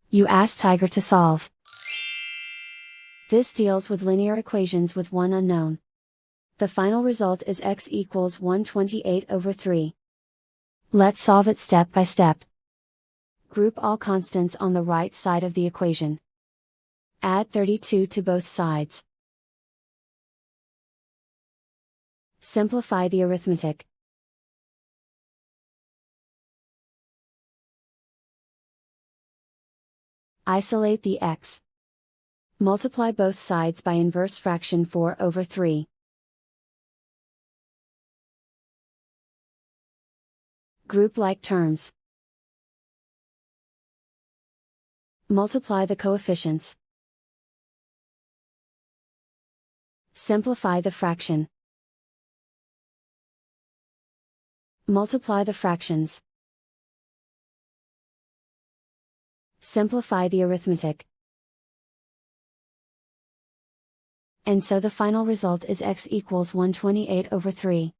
You ask Tiger to solve. This deals with linear equations with one unknown. The final result is x equals 128/3. Let's solve it step by step. Group all constants on the right side of the equation. Add 32 to both sides. Simplify the arithmetic. Isolate the x. Multiply both sides by inverse fraction 4/3. Group like terms. Multiply the coefficients. Simplify the fraction. Multiply the fractions. Simplify the arithmetic. And so the final result is x equals 128/3.